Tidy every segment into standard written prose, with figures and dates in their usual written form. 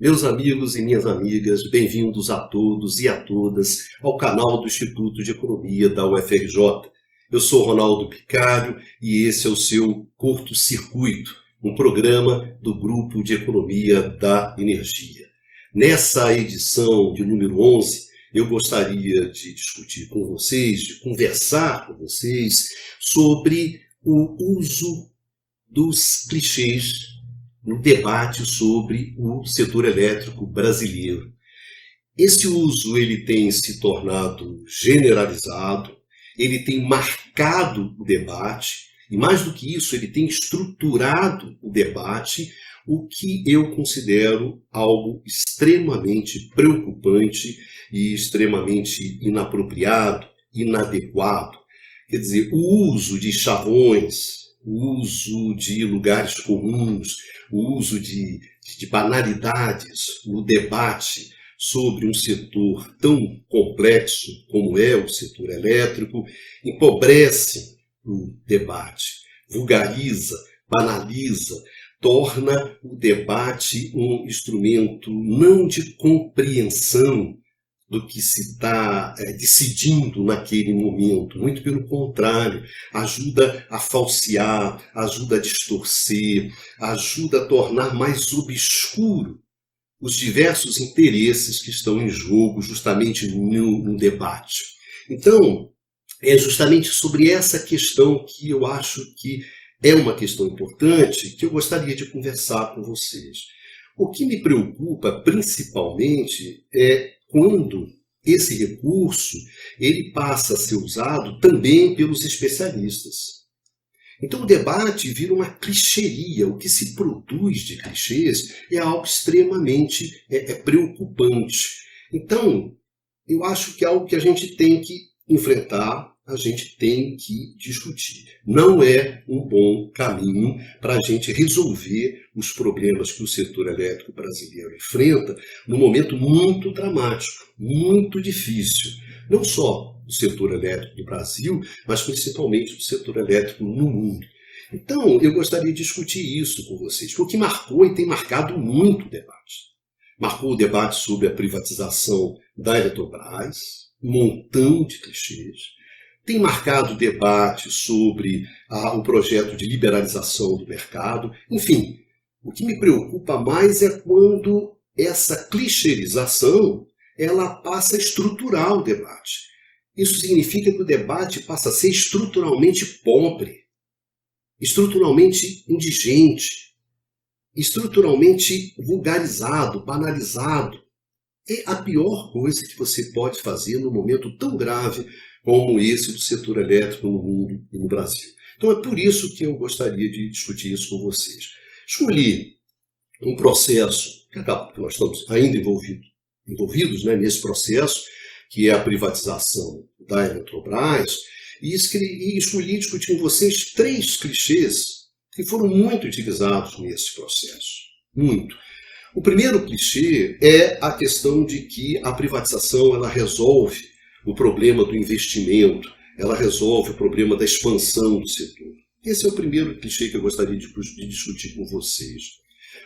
Meus amigos e minhas amigas, bem-vindos a todos e a todas ao canal do Instituto de Economia da UFRJ. Eu sou Ronaldo Picário e esse é o seu Curto Circuito, um programa do Grupo de Economia da Energia. Nessa edição de número 11, eu gostaria de discutir com vocês, de conversar com vocês sobre o uso dos clichês no debate sobre o setor elétrico brasileiro. Esse uso ele tem se tornado generalizado, ele tem marcado o debate, e mais do que isso, ele tem estruturado o debate, o que eu considero algo extremamente preocupante e extremamente inapropriado, inadequado. Quer dizer, o uso de chavões, o uso de lugares comuns, o uso de banalidades no debate sobre um setor tão complexo como é o setor elétrico, empobrece o debate, vulgariza, banaliza, torna o debate um instrumento não de compreensão do que se está decidindo naquele momento. Muito pelo contrário, ajuda a falsear, ajuda a distorcer, ajuda a tornar mais obscuro os diversos interesses que estão em jogo justamente no debate. Então, é justamente sobre essa questão que eu acho que é uma questão importante que eu gostaria de conversar com vocês. O que me preocupa principalmente é quando esse recurso ele passa a ser usado também pelos especialistas. Então o debate vira uma clichêria. O que se produz de clichês é algo extremamente preocupante. Então, eu acho que é algo que a gente tem que enfrentar, a gente tem que discutir. Não é um bom caminho para a gente resolver os problemas que o setor elétrico brasileiro enfrenta num momento muito dramático, muito difícil. Não só do setor elétrico do Brasil, mas principalmente do setor elétrico no mundo. Então, eu gostaria de discutir isso com vocês, porque marcou e tem marcado muito o debate. Marcou o debate sobre a privatização da Eletrobras, um montão de clichês. Tem marcado o debate sobre o projeto de liberalização do mercado. Enfim, o que me preocupa mais é quando essa clichêização ela passa a estruturar o debate. Isso significa que o debate passa a ser estruturalmente pobre, estruturalmente indigente, estruturalmente vulgarizado, banalizado. É a pior coisa que você pode fazer num momento tão grave como esse do setor elétrico no mundo e no Brasil. Então é por isso que eu gostaria de discutir isso com vocês. Escolhi um processo, que nós estamos ainda envolvidos nesse processo, que é a privatização da Eletrobras, e escolhi discutir com vocês 3 clichês que foram muito utilizados nesse processo. Muito. O primeiro clichê é a questão de que a privatização ela resolve o problema do investimento, ela resolve o problema da expansão do setor. Esse é o primeiro clichê que eu gostaria de discutir com vocês.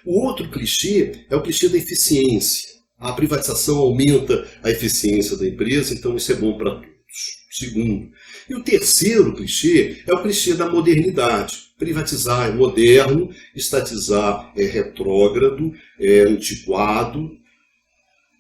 O outro clichê é o clichê da eficiência. A privatização aumenta a eficiência da empresa, então isso é bom para todos. Segundo. E o terceiro clichê é o clichê da modernidade. Privatizar é moderno, estatizar é retrógrado, é antiquado,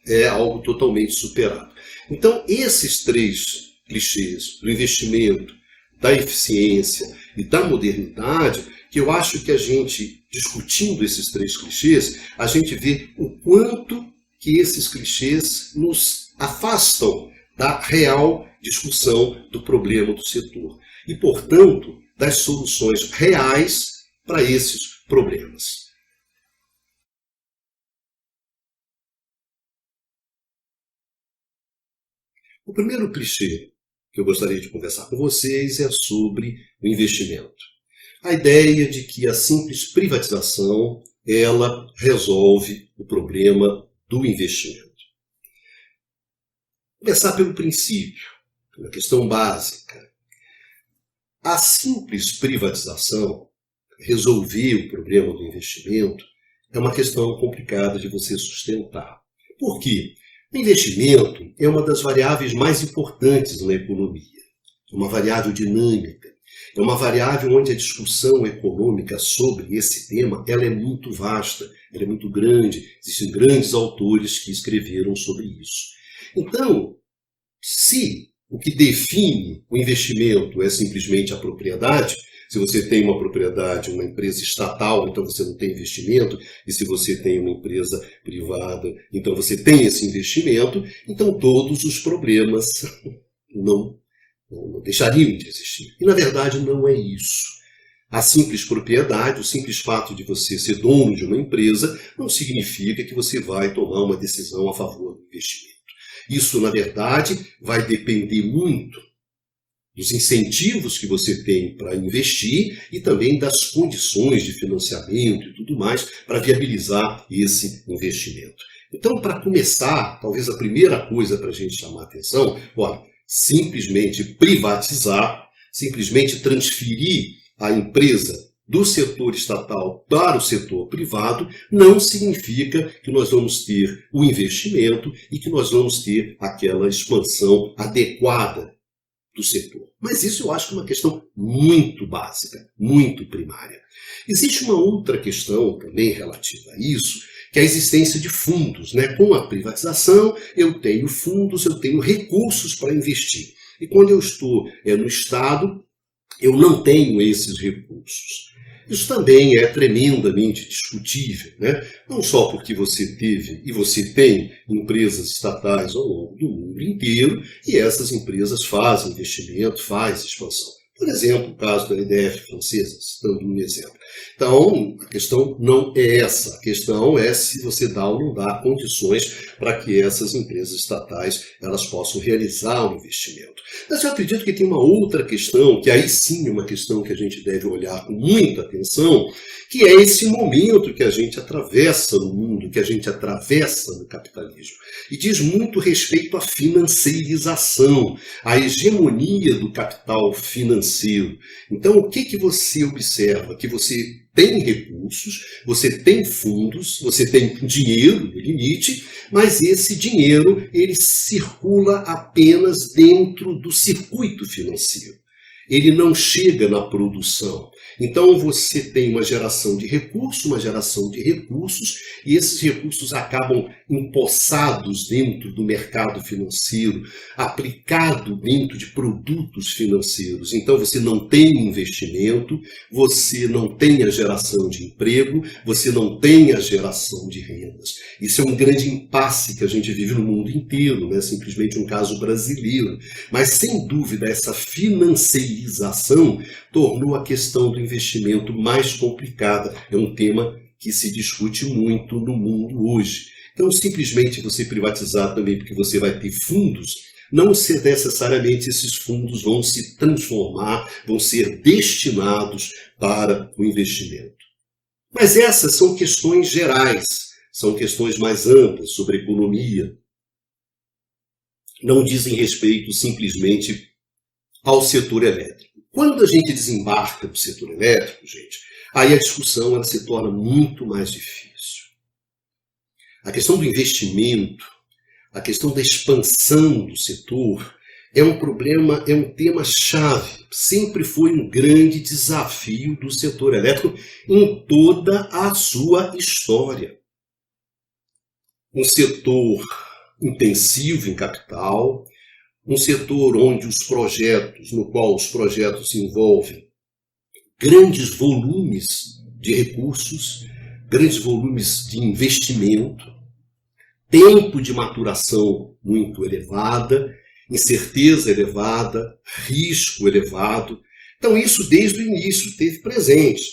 é algo totalmente superado. Então, esses 3 clichês, do investimento, da eficiência e da modernidade, que eu acho que a gente, discutindo esses 3 clichês, a gente vê o quanto que esses clichês nos afastam da real discussão do problema do setor e, portanto, das soluções reais para esses problemas. O primeiro clichê que eu gostaria de conversar com vocês é sobre o investimento. A ideia de que a simples privatização ela resolve o problema do investimento. Começar pelo princípio, pela questão básica. A simples privatização, resolver o problema do investimento, é uma questão complicada de você sustentar. Por quê? O investimento é uma das variáveis mais importantes na economia. É uma variável dinâmica. É uma variável onde a discussão econômica sobre esse tema ela é muito vasta, ela é muito grande. Existem grandes autores que escreveram sobre isso. Então, se o que define o investimento é simplesmente a propriedade, se você tem uma propriedade, uma empresa estatal, então você não tem investimento, e se você tem uma empresa privada, então você tem esse investimento, então todos os problemas não deixariam de existir. E na verdade não é isso. A simples propriedade, o simples fato de você ser dono de uma empresa, não significa que você vai tomar uma decisão a favor do investimento. Isso, na verdade, vai depender muito dos incentivos que você tem para investir e também das condições de financiamento e tudo mais para viabilizar esse investimento. Então, para começar, talvez a primeira coisa para a gente chamar a atenção, olha, simplesmente privatizar, simplesmente transferir a empresa do setor estatal para o setor privado, não significa que nós vamos ter o investimento e que nós vamos ter aquela expansão adequada do setor. Mas isso eu acho que é uma questão muito básica, muito primária. Existe uma outra questão também relativa a isso, que é a existência de fundos, né? Com a privatização, eu tenho fundos, eu tenho recursos para investir. E quando eu estou no Estado, eu não tenho esses recursos. Isso também é tremendamente discutível, né? Não só porque você teve e você tem empresas estatais ao longo do mundo inteiro e essas empresas fazem investimento, fazem expansão. Por exemplo, o caso da EDF francesa, citando um exemplo. Então, a questão não é essa. A questão é se você dá ou não dá condições para que essas empresas estatais elas possam realizar o investimento. Mas eu acredito que tem uma outra questão, que aí sim é uma questão que a gente deve olhar com muita atenção, que é esse momento que a gente atravessa no mundo, que a gente atravessa no capitalismo. E diz muito respeito à financeirização, à hegemonia do capital financeiro. Então, o que você observa? Que você tem recursos, você tem fundos, você tem dinheiro no limite, mas esse dinheiro ele circula apenas dentro do circuito financeiro. Ele não chega na produção. Então você tem uma geração de recursos, e esses recursos acabam empossados dentro do mercado financeiro, aplicado dentro de produtos financeiros. Então você não tem investimento, você não tem a geração de emprego, você não tem a geração de rendas. Isso é um grande impasse que a gente vive no mundo inteiro, não é simplesmente um caso brasileiro. Mas sem dúvida essa financeirização tornou a questão do investimento mais complicada. É um tema que se discute muito no mundo hoje. Então, simplesmente você privatizar também porque você vai ter fundos, não necessariamente esses fundos vão se transformar, vão ser destinados para o investimento. Mas essas são questões gerais, são questões mais amplas sobre economia. Não dizem respeito simplesmente ao setor elétrico. Quando a gente desembarca do setor elétrico, gente, aí a discussão ela se torna muito mais difícil. A questão do investimento, a questão da expansão do setor é um problema, é um tema-chave. Sempre foi um grande desafio do setor elétrico em toda a sua história. Um setor intensivo em capital, um setor onde no qual os projetos envolvem grandes volumes de recursos, grandes volumes de investimento, tempo de maturação muito elevada, incerteza elevada, risco elevado. Então isso desde o início esteve presente.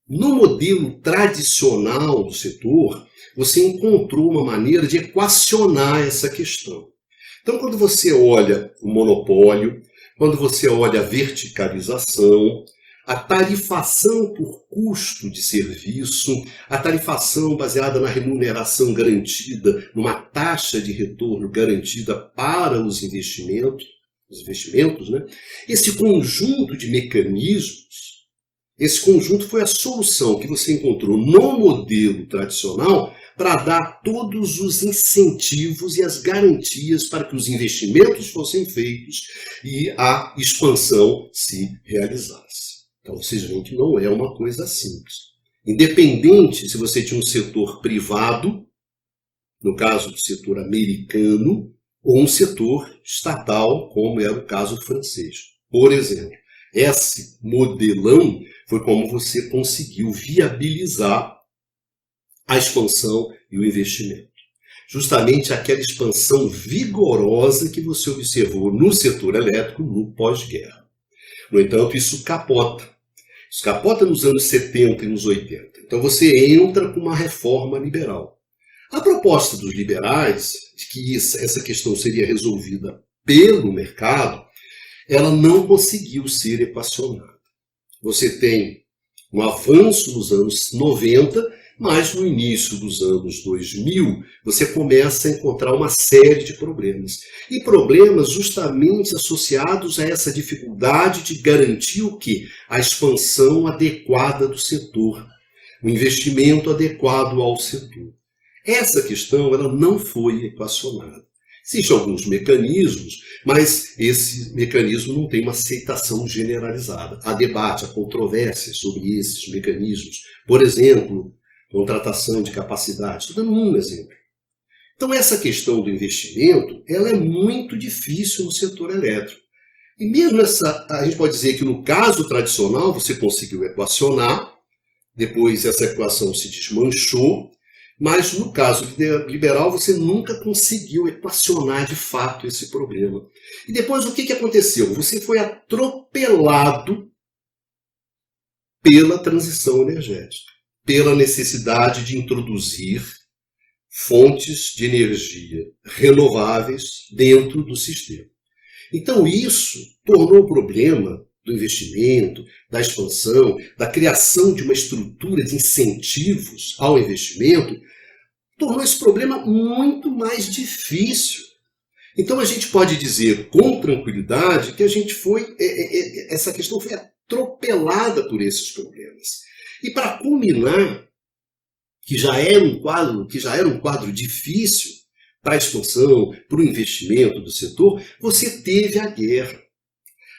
No modelo tradicional do setor, você encontrou uma maneira de equacionar essa questão. Então, quando você olha o monopólio, quando você olha a verticalização, a tarifação por custo de serviço, a tarifação baseada na remuneração garantida, numa taxa de retorno garantida para os investimentos, né? Esse conjunto de mecanismos Esse conjunto foi a solução que você encontrou no modelo tradicional para dar todos os incentivos e as garantias para que os investimentos fossem feitos e a expansão se realizasse. Então vocês veem que não é uma coisa simples. Independente se você tinha um setor privado, no caso do setor americano, ou um setor estatal, como era o caso francês. Por exemplo, esse modelão foi como você conseguiu viabilizar a expansão e o investimento. Justamente aquela expansão vigorosa que você observou no setor elétrico no pós-guerra. No entanto, isso capota. Isso capota nos anos 70 e nos 80. Então você entra com uma reforma liberal. A proposta dos liberais, de que essa questão seria resolvida pelo mercado, ela não conseguiu ser equacionada. Você tem um avanço nos anos 90, mas no início dos anos 2000, você começa a encontrar uma série de problemas. E problemas justamente associados a essa dificuldade de garantir o quê? A expansão adequada do setor, o investimento adequado ao setor. Essa questão ela não foi equacionada. Existem alguns mecanismos, mas esse mecanismo não tem uma aceitação generalizada. Há debate, há controvérsia sobre esses mecanismos. Por exemplo, contratação de capacidade. Estou dando um exemplo. Então, essa questão do investimento ela é muito difícil no setor elétrico. E mesmo a gente pode dizer que no caso tradicional você conseguiu equacionar, depois essa equação se desmanchou, mas no caso liberal você nunca conseguiu equacionar de fato esse problema. E depois o que aconteceu? Você foi atropelado pela transição energética, pela necessidade de introduzir fontes de energia renováveis dentro do sistema. Então isso tornou o problema do investimento, da expansão, da criação de uma estrutura de incentivos ao investimento, tornou esse problema muito mais difícil. Então a gente pode dizer com tranquilidade que essa questão foi atropelada por esses problemas. E para culminar, que já era um quadro difícil para a expansão, para o investimento do setor, você teve a guerra.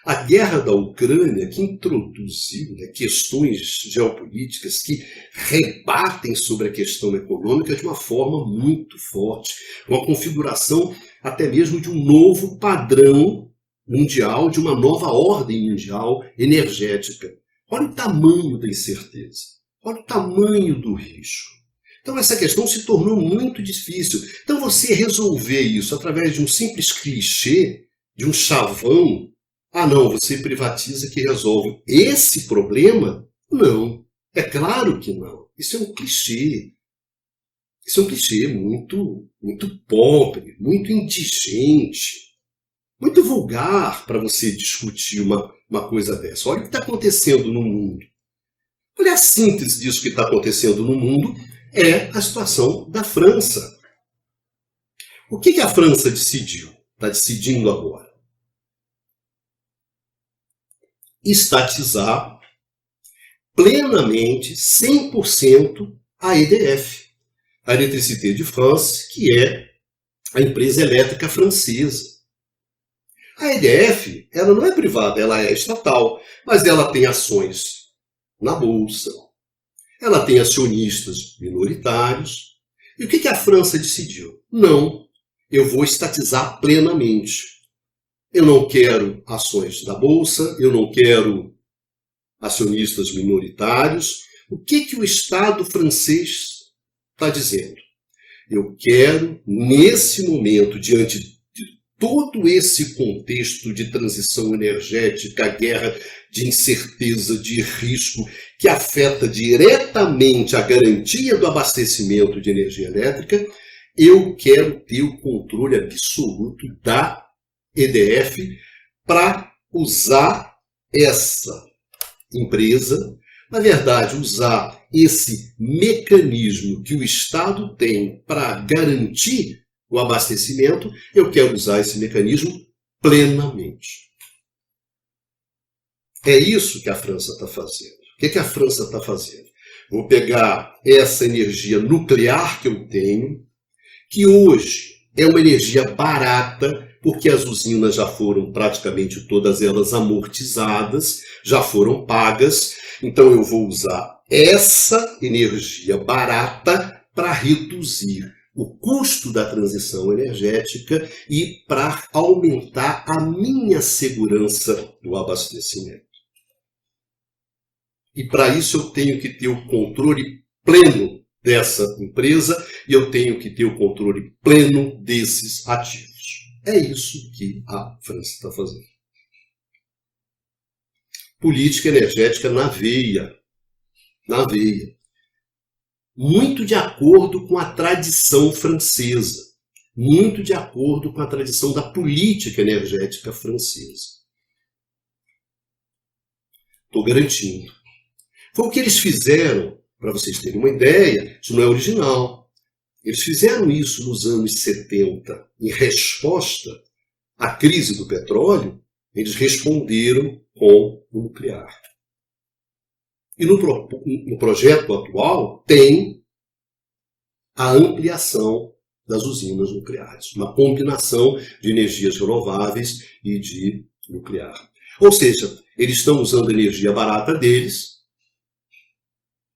A guerra da Ucrânia, que introduziu questões geopolíticas que rebatem sobre a questão econômica de uma forma muito forte, com a configuração até mesmo de um novo padrão mundial, de uma nova ordem mundial energética. Olha o tamanho da incerteza, olha o tamanho do risco. Então essa questão se tornou muito difícil. Então você resolver isso através de um simples clichê, de um chavão, não, você privatiza que resolve esse problema? Não, é claro que não. Isso é um clichê. Isso é um clichê muito pobre, muito indigente, muito vulgar para você discutir uma coisa dessa. Olha o que está acontecendo no mundo. Olha a síntese disso que está acontecendo no mundo é a situação da França. O que a França decidiu? Está decidindo agora? Estatizar plenamente, 100%, a EDF, a Électricité de France, que é a empresa elétrica francesa. A EDF, ela não é privada, ela é estatal, mas ela tem ações na Bolsa, ela tem acionistas minoritários. E o que a França decidiu? Não, eu vou estatizar plenamente. Eu não quero ações da Bolsa, eu não quero acionistas minoritários. O que o Estado francês está dizendo? Eu quero, nesse momento, diante de todo esse contexto de transição energética, guerra, de incerteza, de risco, que afeta diretamente a garantia do abastecimento de energia elétrica, eu quero ter o controle absoluto da EDF para usar essa empresa, na verdade, usar esse mecanismo que o Estado tem para garantir o abastecimento, eu quero usar esse mecanismo plenamente. É isso que a França está fazendo. O que a França está fazendo? Vou pegar essa energia nuclear que eu tenho, que hoje é uma energia barata, porque as usinas já foram praticamente todas elas amortizadas, já foram pagas, então eu vou usar essa energia barata para reduzir o custo da transição energética e para aumentar a minha segurança do abastecimento. E para isso eu tenho que ter o controle pleno dessa empresa e eu tenho que ter o controle pleno desses ativos. É isso que a França está fazendo. Política energética na veia. Na veia. Muito de acordo com a tradição francesa. Muito de acordo com a tradição da política energética francesa. Estou garantindo. Foi o que eles fizeram, para vocês terem uma ideia, isso não é original. Eles fizeram isso nos anos 70, em resposta à crise do petróleo, eles responderam com o nuclear. E no projeto atual tem a ampliação das usinas nucleares, uma combinação de energias renováveis e de nuclear. Ou seja, eles estão usando a energia barata deles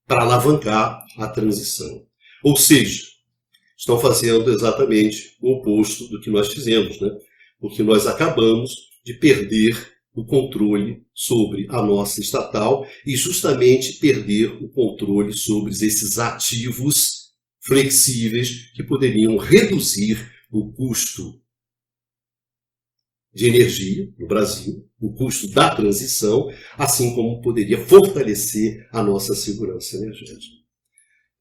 para alavancar a transição. Ou seja, estão fazendo exatamente o oposto do que nós fizemos, né? Porque nós acabamos de perder o controle sobre a nossa estatal e justamente perder o controle sobre esses ativos flexíveis que poderiam reduzir o custo de energia no Brasil, o custo da transição, assim como poderia fortalecer a nossa segurança energética.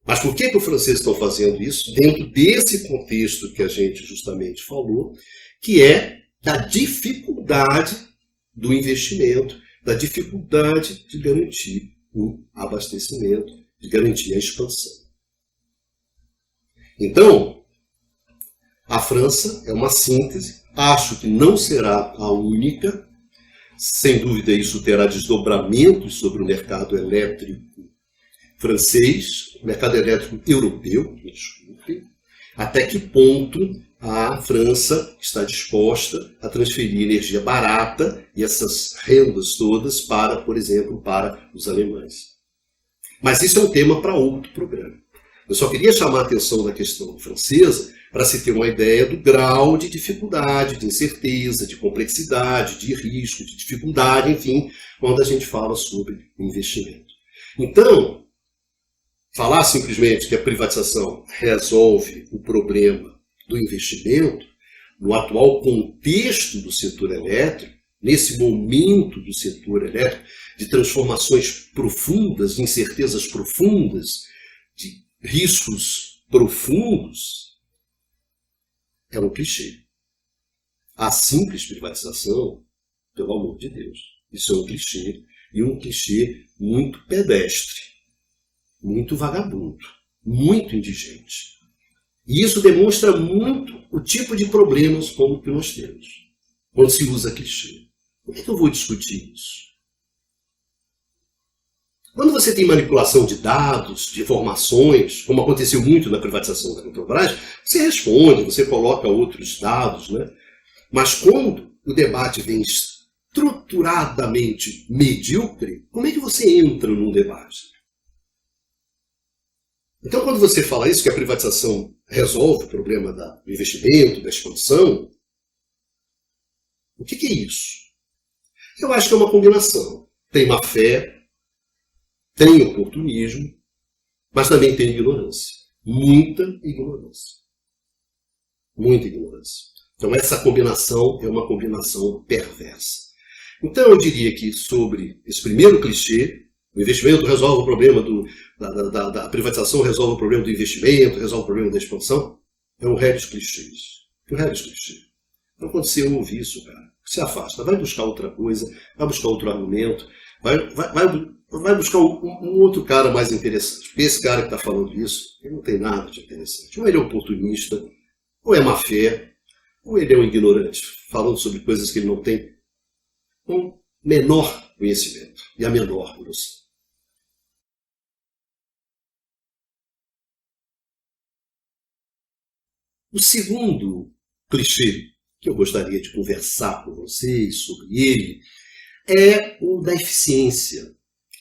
Mas por que os franceses estão fazendo isso? Dentro desse contexto que a gente justamente falou, que é da dificuldade do investimento, da dificuldade de garantir o abastecimento, de garantir a expansão. Então, a França é uma síntese, acho que não será a única, sem dúvida isso terá desdobramentos sobre o mercado elétrico francês, o mercado elétrico europeu, desculpe, até que ponto a França está disposta a transferir energia barata e essas rendas todas para, por exemplo, para os alemães. Mas isso é um tema para outro programa. Eu só queria chamar a atenção da questão francesa para se ter uma ideia do grau de dificuldade, de incerteza, de complexidade, de risco, de dificuldade, enfim, quando a gente fala sobre investimento. Então, falar simplesmente que a privatização resolve o problema do investimento, no atual contexto do setor elétrico, nesse momento do setor elétrico, de transformações profundas, de incertezas profundas, de riscos profundos, é um clichê. A simples privatização, pelo amor de Deus, isso é um clichê, e um clichê muito pedestre, muito vagabundo, muito indigente. E isso demonstra muito o tipo de problemas como que nós temos, quando se usa clichê. Por que eu vou discutir isso? Quando você tem manipulação de dados, de informações, como aconteceu muito na privatização da Petrobras, você responde, você coloca outros dados, né? Mas quando o debate vem estruturadamente medíocre, como é que você entra num debate? Então, quando você fala isso, que a privatização resolve o problema do investimento, da expansão, o que é isso? Eu acho que é uma combinação. Tem má fé, tem oportunismo, mas também tem ignorância. Muita ignorância. Muita ignorância. Então essa combinação é uma combinação perversa. Então eu diria que sobre esse primeiro clichê, o investimento resolve o problema da privatização, resolve o problema do investimento, resolve o problema da expansão, é um réis clichês. Um réis clichê. Então quando você ouve isso, cara, se afasta, vai buscar outra coisa, vai buscar outro argumento, vai buscar um outro cara mais interessante. Porque esse cara que está falando isso, ele não tem nada de interessante. Ou ele é oportunista, ou é má fé, ou ele é um ignorante, falando sobre coisas que ele não tem com menor conhecimento e a menor noção. O segundo clichê que eu gostaria de conversar com vocês sobre ele é o da eficiência.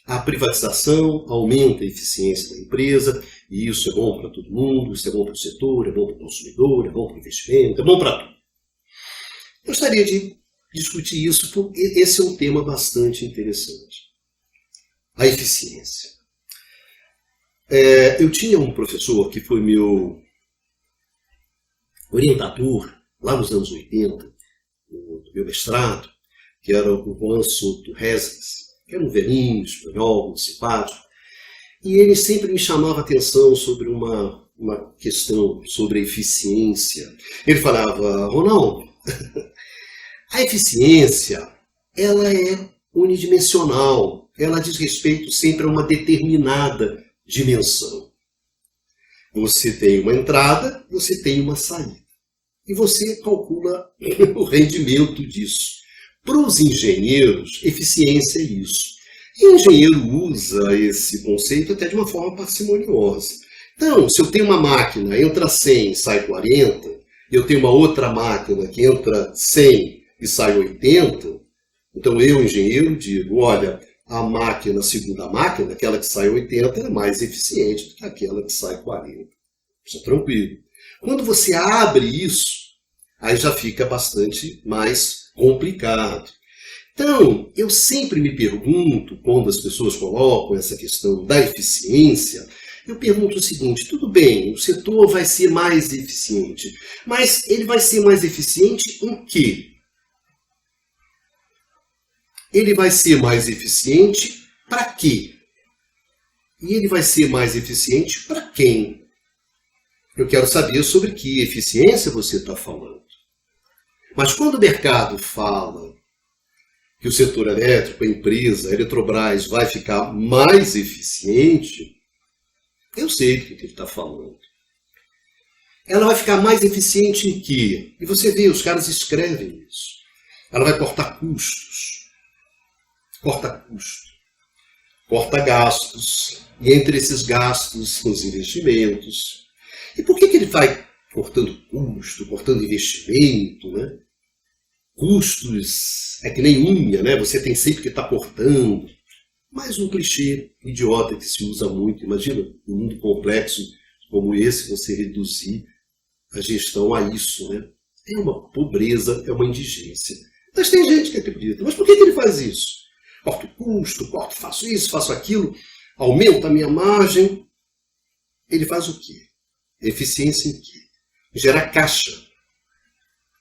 A privatização aumenta a eficiência da empresa, e isso é bom para todo mundo, isso é bom para o setor, é bom para o consumidor, é bom para o investimento, é bom para tudo. Eu gostaria de discutir isso, porque esse é um tema bastante interessante. A eficiência. Eu tinha um professor que foi meu orientador lá nos anos 80, no meu mestrado, que era o Juan Soto Rezes, que era um velhinho espanhol, muito simpático, e ele sempre me chamava a atenção sobre uma questão sobre a eficiência. Ele falava: Ronaldo, a eficiência, ela é unidimensional, ela diz respeito sempre a uma determinada dimensão. Você tem uma entrada, você tem uma saída. E você calcula o rendimento disso. Para os engenheiros, eficiência é isso. E o engenheiro usa esse conceito até de uma forma parcimoniosa. Então, se eu tenho uma máquina, entra 100 e sai 40, e eu tenho uma outra máquina que entra 100 e sai 80, então eu, engenheiro, digo: olha, a segunda máquina, aquela que sai 80, é mais eficiente do que aquela que sai 40. Isso é tranquilo. Quando você abre isso, aí já fica bastante mais complicado. Então, eu sempre me pergunto, quando as pessoas colocam essa questão da eficiência, eu pergunto o seguinte: tudo bem, o setor vai ser mais eficiente, mas ele vai ser mais eficiente em quê? Ele vai ser mais eficiente para quê? E ele vai ser mais eficiente para quem? Eu quero saber sobre que eficiência você está falando. Mas quando o mercado fala que o setor elétrico, a empresa, a Eletrobras, vai ficar mais eficiente, eu sei do que ele está falando. Ela vai ficar mais eficiente em quê? E você vê, os caras escrevem isso. Ela vai cortar custos. Corta custo. Corta gastos. E entre esses gastos, os investimentos. E por que ele vai cortando custo, cortando investimento, né? Custos é que nem unha, né? Você tem sempre que estar cortando. Mais um clichê idiota que se usa muito. Imagina, um mundo complexo como esse, você reduzir a gestão a isso, né? É uma pobreza, é uma indigência. Mas tem gente que acredita. Mas por que ele faz isso? Corto o custo, faço isso, faço aquilo, aumento a minha margem. Ele faz o quê? Eficiência em quê? Gerar caixa.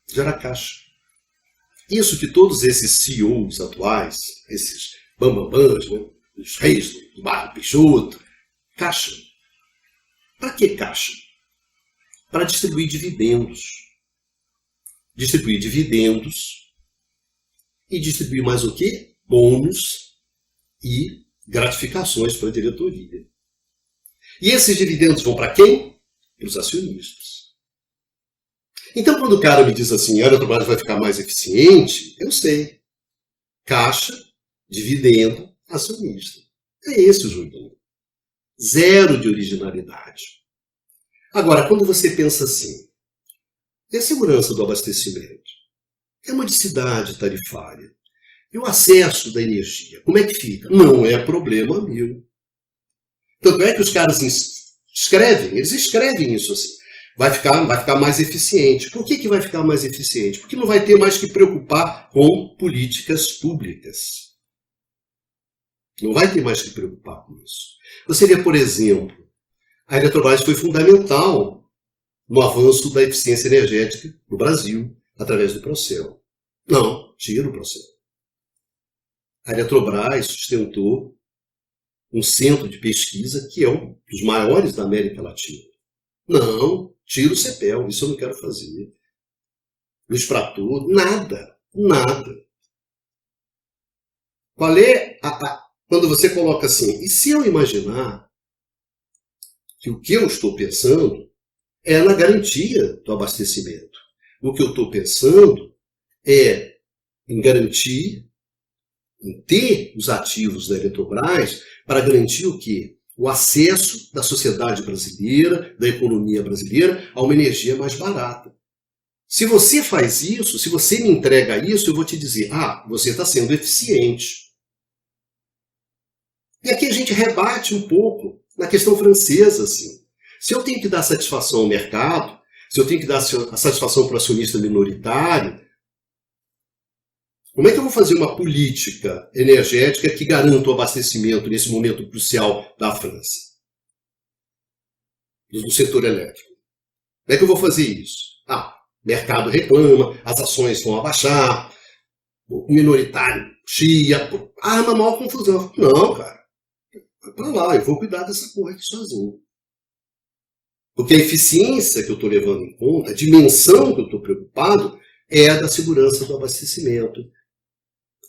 Gerar caixa. Isso que todos esses CEOs atuais, esses bambambãs, né, os reis do bairro Peixoto, caixa. Para que caixa? Para distribuir dividendos. Distribuir dividendos e distribuir mais o quê? Bônus e gratificações para a diretoria. E esses dividendos vão para quem? Para os acionistas. Então, quando o cara me diz assim: a Eletrobras vai ficar mais eficiente, eu sei. Caixa, dividendo, acionista. É esse o joguinho. Zero de originalidade. Agora, quando você pensa assim, e a segurança do abastecimento? É uma modicidade tarifária. E o acesso da energia, como é que fica? Não é problema meu. Tanto é que os caras eles escrevem isso assim. Vai ficar mais eficiente. Por que vai ficar mais eficiente? Porque não vai ter mais que preocupar com políticas públicas. Não vai ter mais que preocupar com isso. Você vê, por exemplo, a Eletrobras foi fundamental no avanço da eficiência energética no Brasil, através do Procel. Não, tira o Procel. A Eletrobras sustentou um centro de pesquisa que é um dos maiores da América Latina. Não, tira o CEPEL, isso eu não quero fazer. Luz para tudo, nada. Qual é quando você coloca assim, e se eu imaginar que o que eu estou pensando é na garantia do abastecimento? O que eu estou pensando é em garantir, em ter os ativos da Eletrobras para garantir o quê? o acesso da sociedade brasileira, da economia brasileira, a uma energia mais barata. Se você faz isso, se você me entrega isso, eu vou te dizer, você está sendo eficiente. E aqui a gente rebate um pouco na questão francesa, assim. Se eu tenho que dar satisfação ao mercado, se eu tenho que dar a satisfação para o acionista minoritário, como é que eu vou fazer uma política energética que garanta o abastecimento nesse momento crucial da França? No setor elétrico. Como é que eu vou fazer isso? O mercado reclama, as ações vão abaixar, o minoritário chia, arma maior confusão. Não, cara. Vai pra lá, eu vou cuidar dessa porra aqui sozinho. Porque a eficiência que eu estou levando em conta, a dimensão que eu estou preocupado, é a da segurança do abastecimento,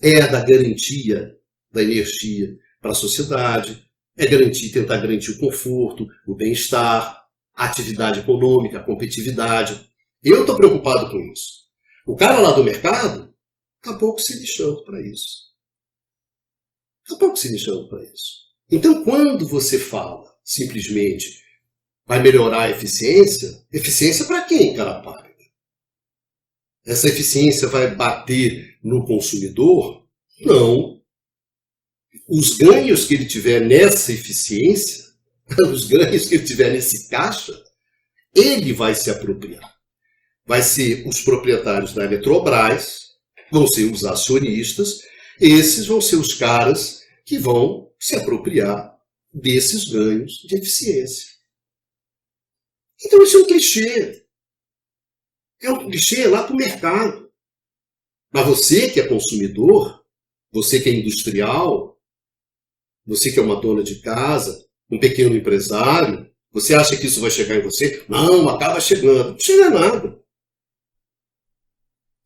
é a da garantia da energia para a sociedade, é tentar garantir o conforto, o bem-estar, a atividade econômica, a competitividade. Eu estou preocupado com isso. O cara lá do mercado está pouco se lixando para isso. Então, quando você fala simplesmente vai melhorar a eficiência para quem, cara pálida? Essa eficiência vai bater no consumidor? Não. Os ganhos que ele tiver nessa eficiência, os ganhos que ele tiver nesse caixa, ele vai se apropriar. Vai ser os proprietários da Eletrobras, vão ser os acionistas, esses vão ser os caras que vão se apropriar desses ganhos de eficiência. Então isso é um clichê. É um clichê lá para o mercado. Mas você que é consumidor, você que é industrial, você que é uma dona de casa, um pequeno empresário, você acha que isso vai chegar em você? Não, acaba chegando. Não chega nada.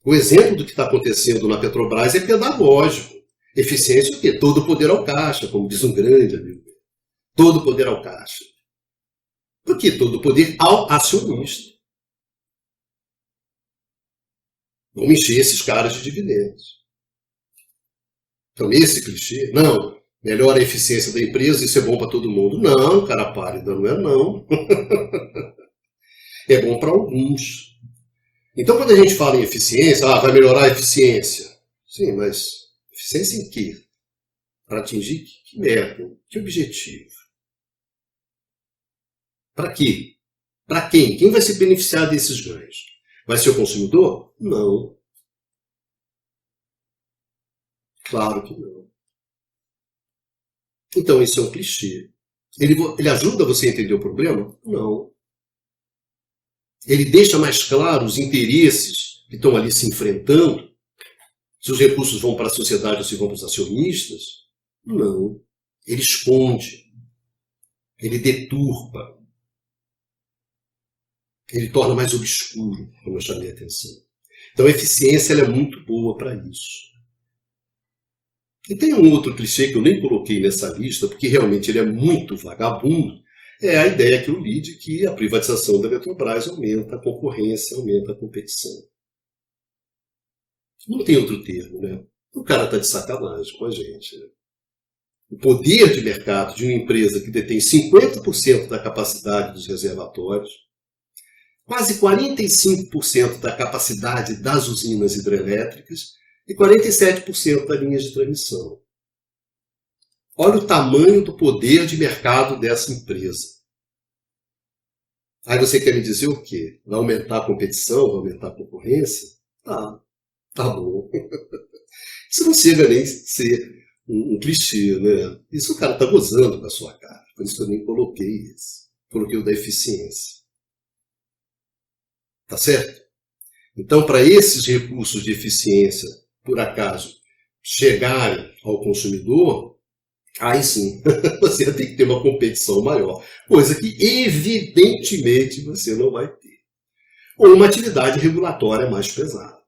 O exemplo do que está acontecendo na Petrobras é pedagógico. Eficiência é o quê? Todo poder ao caixa, como diz um grande amigo. Todo poder ao caixa. Por que todo poder ao acionista? Vamos encher esses caras de dividendos. Então, nesse clichê, não, melhora a eficiência da empresa, isso é bom para todo mundo. Não, cara pálida, não é não. É bom para alguns. Então, quando a gente fala em eficiência, vai melhorar a eficiência. Sim, mas eficiência em quê? Para atingir que meta? Que objetivo? Para quê? Para quem? Quem vai se beneficiar desses ganhos? Vai ser o consumidor? Não. Claro que não. Então, isso é um clichê. Ele ajuda você a entender o problema? Não. Ele deixa mais claro os interesses que estão ali se enfrentando? Se os recursos vão para a sociedade ou se vão para os acionistas? Não. Ele esconde. Ele deturpa. Ele torna mais obscuro, como eu chamei a atenção. Então a eficiência ela é muito boa para isso. E tem um outro clichê que eu nem coloquei nessa lista, porque realmente ele é muito vagabundo, é a ideia que eu li de que a privatização da Eletrobras aumenta a concorrência, aumenta a competição. Não tem outro termo, né? O cara está de sacanagem com a gente. Né? O poder de mercado de uma empresa que detém 50% da capacidade dos reservatórios, quase 45% da capacidade das usinas hidrelétricas e 47% das linhas de transmissão. Olha o tamanho do poder de mercado dessa empresa. Aí você quer me dizer o quê? Vai aumentar a competição? Vai aumentar a concorrência? Tá bom. Isso não chega nem a ser um clichê, né? Isso o cara tá gozando com a sua cara. Por isso que eu nem coloquei isso. Coloquei o da eficiência. Tá certo? Então, para esses recursos de eficiência, por acaso, chegarem ao consumidor, aí sim, você tem que ter uma competição maior. Coisa que, evidentemente, você não vai ter. Ou uma atividade regulatória mais pesada.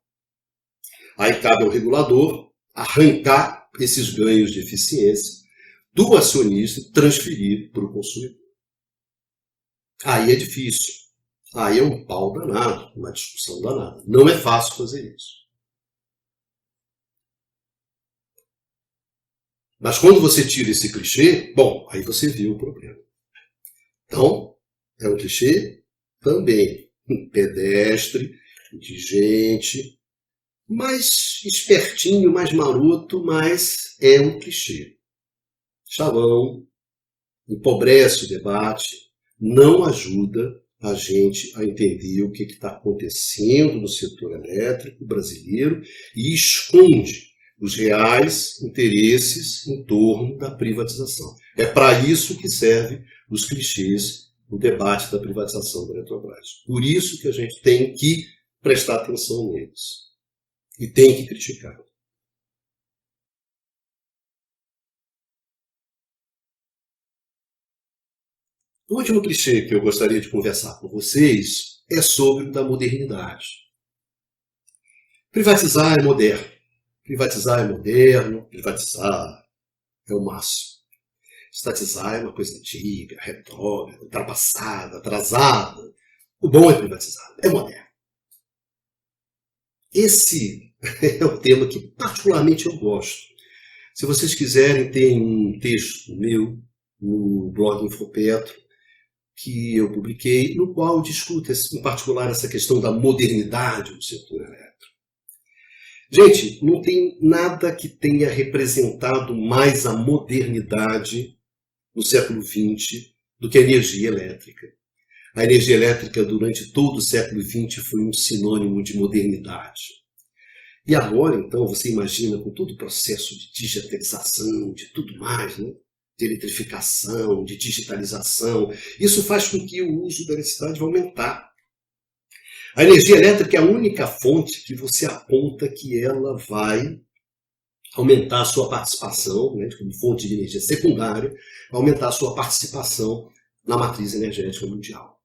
Aí cabe ao regulador arrancar esses ganhos de eficiência do acionista e transferir para o consumidor. Aí é difícil. Aí é um pau danado, uma discussão danada. Não é fácil fazer isso. Mas quando você tira esse clichê, bom, aí você viu o problema. Então, é um clichê também pedestre, indigente, mais espertinho, mais maroto, mas é um clichê. Chavão, empobrece o debate, não ajuda a gente a entender o que está acontecendo no setor elétrico brasileiro e esconde os reais interesses em torno da privatização. É para isso que servem os clichês no debate da privatização da Eletrobras. Por isso que a gente tem que prestar atenção neles e tem que criticar. O último clichê que eu gostaria de conversar com vocês é sobre o da modernidade. Privatizar é moderno. Privatizar é moderno, privatizar é o máximo. Estatizar é uma coisa antiga, retrógrada, ultrapassada, atrasada. O bom é privatizar, é moderno. Esse é o tema que particularmente eu gosto. Se vocês quiserem, tem um texto meu no blog Infopetro que eu publiquei, no qual discuto em particular essa questão da modernidade do setor elétrico. Gente, não tem nada que tenha representado mais a modernidade no século XX do que a energia elétrica. A energia elétrica durante todo o século XX foi um sinônimo de modernidade. E agora, então, você imagina com todo o processo de digitalização, de tudo mais, né? De eletrificação, de digitalização, isso faz com que o uso da eletricidade vá aumentar. A energia elétrica é a única fonte que você aponta que ela vai aumentar a sua participação, né, como fonte de energia secundária, aumentar a sua participação na matriz energética mundial.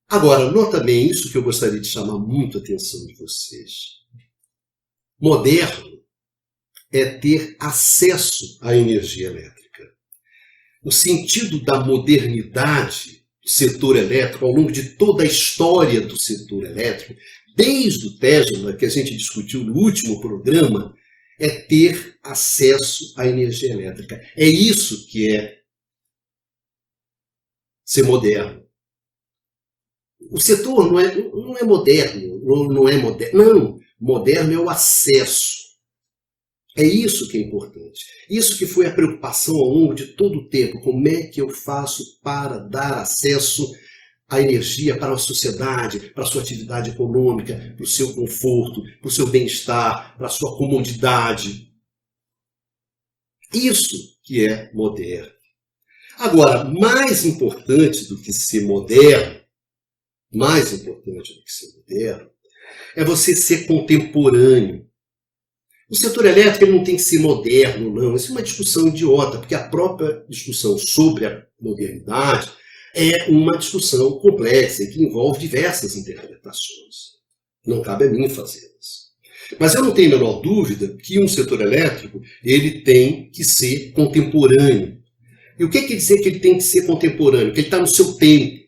Agora, nota bem isso que eu gostaria de chamar muito a atenção de vocês. Moderno é ter acesso à energia elétrica. O sentido da modernidade do setor elétrico, ao longo de toda a história do setor elétrico, desde o Tesla, que a gente discutiu no último programa, é ter acesso à energia elétrica. É isso que é ser moderno. O setor não é moderno, não é moderno. Não, moderno é o acesso. É isso que é importante. Isso que foi a preocupação ao longo de todo o tempo. Como é que eu faço para dar acesso à energia para a sociedade, para a sua atividade econômica, para o seu conforto, para o seu bem-estar, para a sua comodidade. Isso que é moderno. Agora, mais importante do que ser moderno, é você ser contemporâneo. O setor elétrico não tem que ser moderno, não. Isso é uma discussão idiota, porque a própria discussão sobre a modernidade é uma discussão complexa e que envolve diversas interpretações. Não cabe a mim fazê-las. Mas eu não tenho a menor dúvida que um setor elétrico ele tem que ser contemporâneo. E o que quer dizer que ele tem que ser contemporâneo? Que ele está no seu tempo.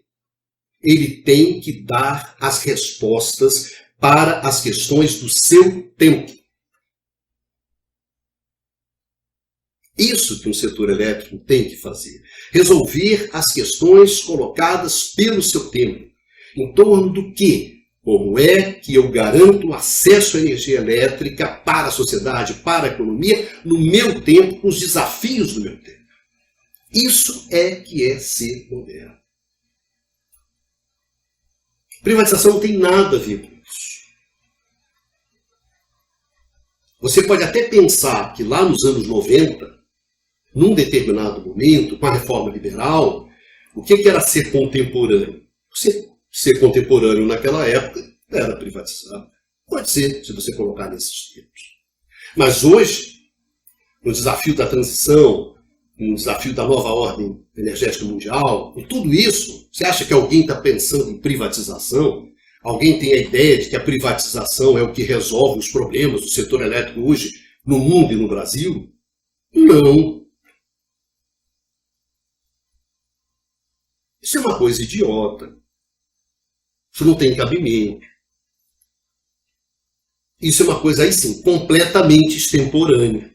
Ele tem que dar as respostas para as questões do seu tempo. Isso que um setor elétrico tem que fazer. Resolver as questões colocadas pelo seu tempo. Em torno do quê? Como é que eu garanto acesso à energia elétrica para a sociedade, para a economia, no meu tempo, com os desafios do meu tempo. Isso é que é ser moderno. Privatização não tem nada a ver com isso. Você pode até pensar que lá nos anos 90, num determinado momento, com a reforma liberal, o que era ser contemporâneo? Ser contemporâneo naquela época era privatizar. Pode ser, se você colocar nesses termos. Mas hoje, no desafio da transição, no desafio da nova ordem energética mundial, com tudo isso, você acha que alguém está pensando em privatização? Alguém tem a ideia de que a privatização é o que resolve os problemas do setor elétrico hoje no mundo e no Brasil? Não. Isso é uma coisa idiota. Isso não tem cabimento. Isso é uma coisa, aí sim, completamente extemporânea.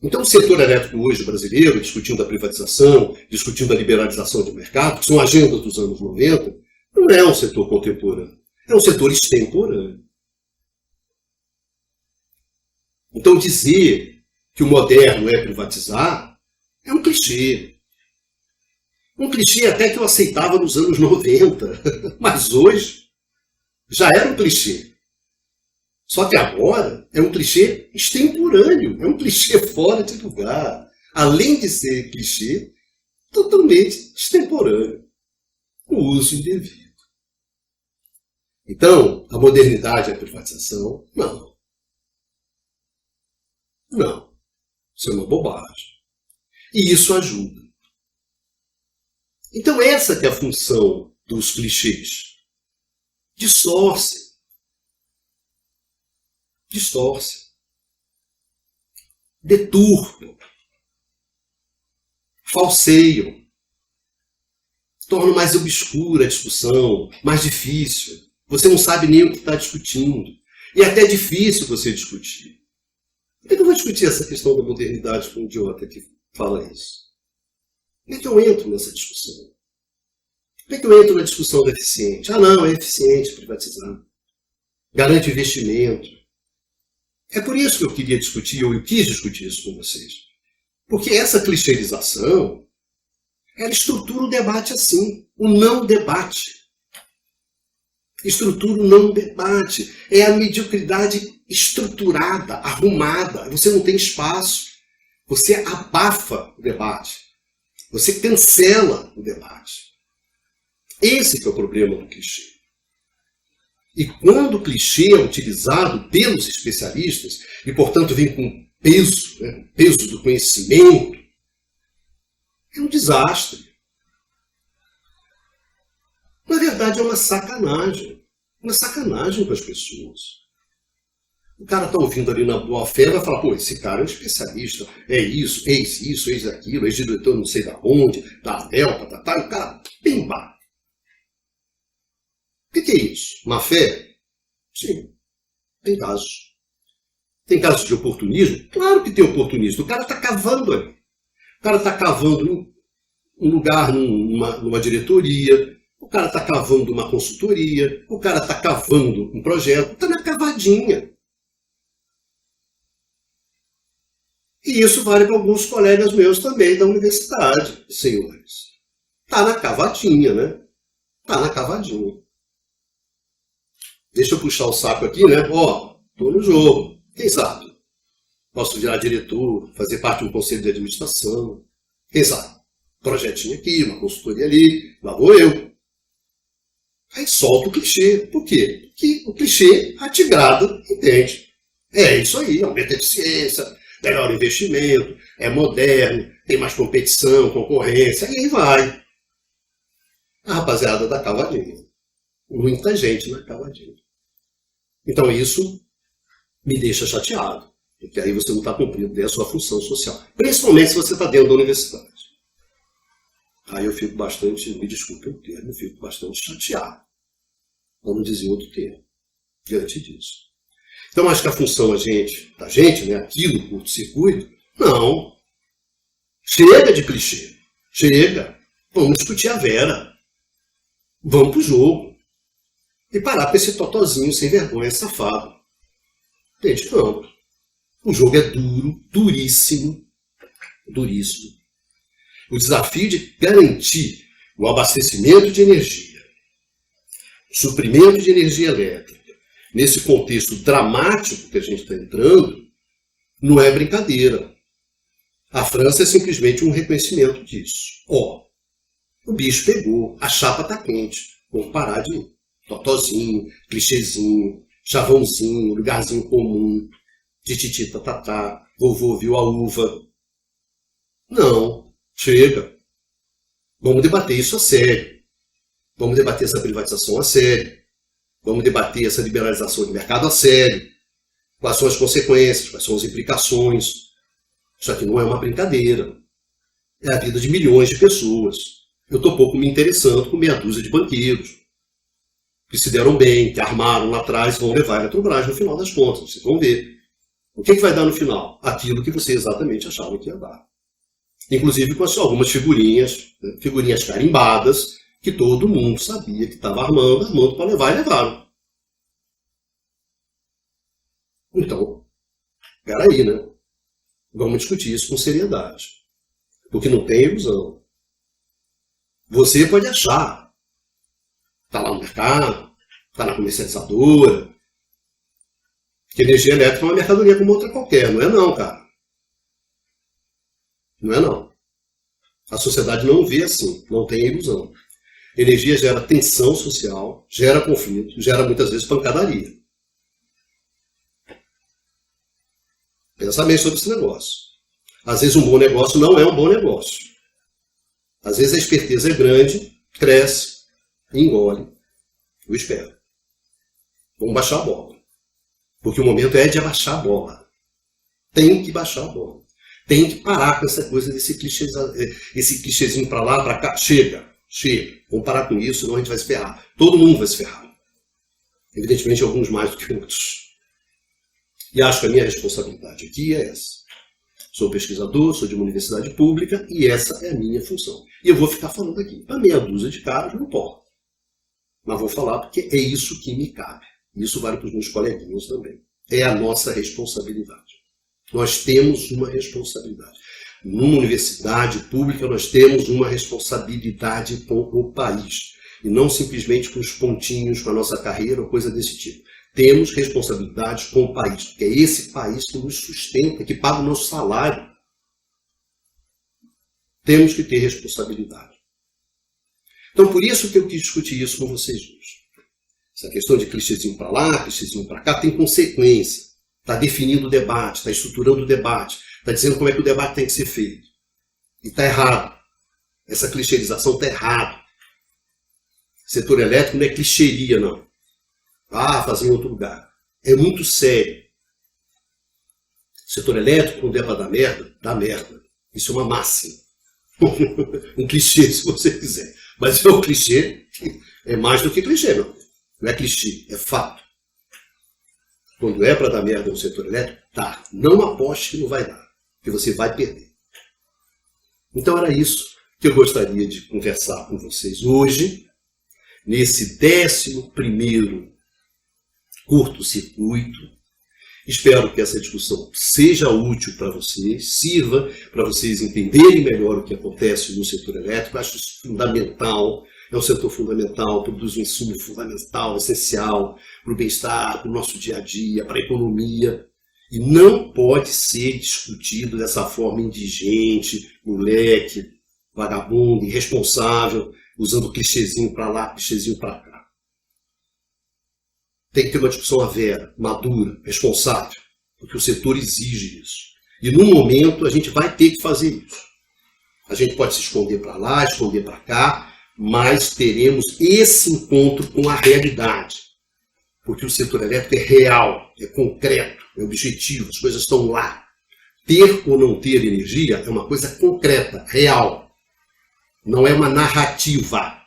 Então o setor elétrico hoje brasileiro, discutindo a privatização, discutindo a liberalização do mercado, que são agendas dos anos 90, não é um setor contemporâneo, é um setor extemporâneo. Então dizer que o moderno é privatizar é um clichê. Um clichê até que eu aceitava nos anos 90, mas hoje já era um clichê. Só que agora é um clichê extemporâneo, é um clichê fora de lugar. Além de ser clichê, totalmente extemporâneo. O uso indevido. Então, a modernidade é a privatização? Não. Não. Isso é uma bobagem. E isso ajuda. Então essa que é a função dos clichês. Distorce. Deturpam. Falseiam. Tornam mais obscura a discussão, mais difícil. Você não sabe nem o que está discutindo. E até é difícil você discutir. Por que eu vou discutir essa questão da modernidade com um idiota que fala isso? Como é que eu entro nessa discussão? Como é que eu entro na discussão do eficiente? Ah, não, é eficiente privatizar. Garante investimento. É por isso que eu queria discutir, ou eu quis discutir isso com vocês. Porque essa clichêização, ela estrutura o debate assim, o não debate. Estrutura o não debate. É a mediocridade estruturada, arrumada. Você não tem espaço. Você abafa o debate. Você cancela o debate. Esse que é o problema do clichê. E quando o clichê é utilizado pelos especialistas, e portanto vem com peso, né, peso do conhecimento, é um desastre. Na verdade é uma sacanagem. Uma sacanagem com as pessoas. O cara está ouvindo ali na boa fé e vai falar, pô, esse cara é um especialista, é isso, ex aquilo, ex-diretor não sei da onde, da Delta, tá, o cara, pimba. O que é isso? Má fé? Sim, tem casos. Tem casos de oportunismo? Claro que tem oportunismo. O cara está cavando ali. O cara está cavando um lugar numa diretoria, o cara está cavando uma consultoria, o cara está cavando um projeto, está na cavadinha. E isso vale para alguns colegas meus também da universidade, senhores. Está na cavadinha, né? Está na cavadinha. Deixa eu puxar o saco aqui, né? Ó, estou no jogo. Quem sabe? Posso virar diretor, fazer parte de um conselho de administração. Quem sabe? Projetinho aqui, uma consultoria ali, lá vou eu. Aí solta o clichê. Por quê? Porque o clichê atigrado, entende? É isso aí, aumenta a eficiência, melhor investimento, é moderno, tem mais competição, concorrência, e aí vai. A rapaziada da cavadinha. Muita gente na cavadinha. Então isso me deixa chateado, porque aí você não está cumprindo a sua função social. Principalmente se você está dentro da universidade. Aí eu fico bastante, me desculpe o termo, eu fico bastante chateado. Vamos dizer outro termo, diante disso. Então acho que a função da gente, né, aqui no curto-circuito, não. Chega de clichê. Chega. Vamos discutir a Vera. Vamos pro jogo. E parar com esse totozinho sem vergonha, safado. Entende? Não. O jogo é duro, duríssimo. Duríssimo. O desafio de garantir o abastecimento de energia, o suprimento de energia elétrica, nesse contexto dramático que a gente está entrando, não é brincadeira. A França é simplesmente um reconhecimento disso. Ó, o bicho pegou, a chapa está quente. Vamos parar de totozinho, clichêzinho, chavãozinho, lugarzinho comum, tititi tatatá, vovô viu a uva. Não, chega. Vamos debater isso a sério. Vamos debater essa privatização a sério. Vamos debater essa liberalização do mercado a sério. Quais são as consequências, quais são as implicações. Isso aqui não é uma brincadeira. É a vida de milhões de pessoas. Eu estou pouco me interessando com meia dúzia de banqueiros que se deram bem, que armaram lá atrás, vão levar a Eletrobras no final das contas. Vocês vão ver. O que vai dar no final? Aquilo que você exatamente achava que ia dar. Inclusive com algumas figurinhas, né, figurinhas carimbadas, que todo mundo sabia que estava armando para levar e levaram. Então, peraí, né? Vamos discutir isso com seriedade. Porque não tem ilusão. Você pode achar. Está lá no mercado, está na comercializadora, que energia elétrica é uma mercadoria como outra qualquer. Não é não, cara. Não é não. A sociedade não vê assim, não tem ilusão. Energia gera tensão social, gera conflito, gera muitas vezes pancadaria. Pensa bem sobre esse negócio. Às vezes um bom negócio não é um bom negócio. Às vezes a esperteza é grande, cresce, engole. Eu espero. Vamos baixar a bola. Porque o momento é de abaixar a bola. Tem que baixar a bola. Tem que parar com essa coisa desse clichêzinho para lá, para cá. Chega. Vamos parar com isso, senão a gente vai se ferrar. Todo mundo vai se ferrar. Evidentemente, alguns mais do que outros. E acho que a minha responsabilidade aqui é essa. Sou pesquisador, sou de uma universidade pública e essa é a minha função. E eu vou ficar falando aqui. Para meia dúzia de caras, não importa. Mas vou falar porque é isso que me cabe. Isso vale para os meus coleguinhas também. É a nossa responsabilidade. Nós temos uma responsabilidade. Numa universidade pública, nós temos uma responsabilidade com o país. E não simplesmente com os pontinhos, com a nossa carreira ou coisa desse tipo. Temos responsabilidades com o país, porque é esse país que nos sustenta, que paga o nosso salário. Temos que ter responsabilidade. Então, por isso que eu quis discutir isso com vocês hoje. Essa questão de clichêzinho para lá, clichêzinho para cá, tem consequência. Está definindo o debate, está estruturando o debate, está dizendo como é que o debate tem que ser feito. E está errado. Essa clichêização está errada. Setor elétrico não é clichêria, não. Fazer em outro lugar. É muito sério. Setor elétrico, quando é para dar merda, dá merda. Isso é uma máxima. Um clichê, se você quiser. Mas é um clichê, é mais do que clichê, não. Não é clichê, é fato. Quando é para dar merda no setor elétrico, tá. Não aposte que não vai dar, que você vai perder. Então era isso que eu gostaria de conversar com vocês hoje, nesse 11º curto-circuito. Espero que essa discussão seja útil para vocês, sirva para vocês entenderem melhor o que acontece no setor elétrico. Acho isso fundamental. É um setor fundamental, produz um insumo fundamental, essencial para o bem-estar, para o nosso dia a dia, para a economia. E não pode ser discutido dessa forma indigente, moleque, vagabundo, irresponsável, usando clichêzinho para lá, clichêzinho para cá. Tem que ter uma discussão avera, madura, responsável, porque o setor exige isso. E no momento a gente vai ter que fazer isso. A gente pode se esconder para lá, esconder para cá, mas teremos esse encontro com a realidade. Porque o setor elétrico é real, é concreto, é objetivo, as coisas estão lá. Ter ou não ter energia é uma coisa concreta, real. Não é uma narrativa.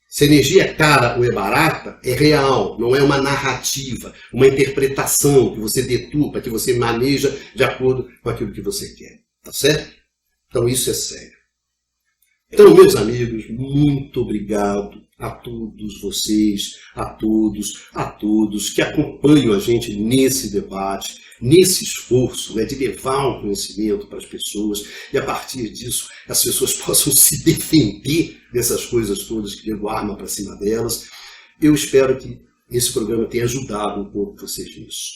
Se a energia é cara ou é barata, é real, não é uma narrativa, uma interpretação que você deturpa, que você maneja de acordo com aquilo que você quer. Tá certo? Então isso é sério. Então, meus amigos, muito obrigado a todos vocês, a todos que acompanham a gente nesse debate, nesse esforço, né, de levar o conhecimento para as pessoas e a partir disso as pessoas possam se defender dessas coisas todas que dão arma para cima delas. Eu espero que esse programa tenha ajudado um pouco vocês nisso,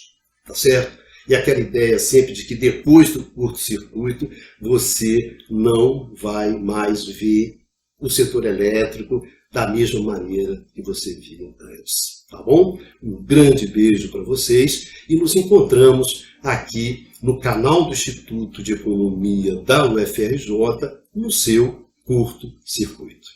tá certo? E aquela ideia sempre de que depois do curto-circuito você não vai mais ver o setor elétrico da mesma maneira que você via antes. Tá bom? Um grande beijo para vocês e nos encontramos aqui no canal do Instituto de Economia da UFRJ no seu curto-circuito.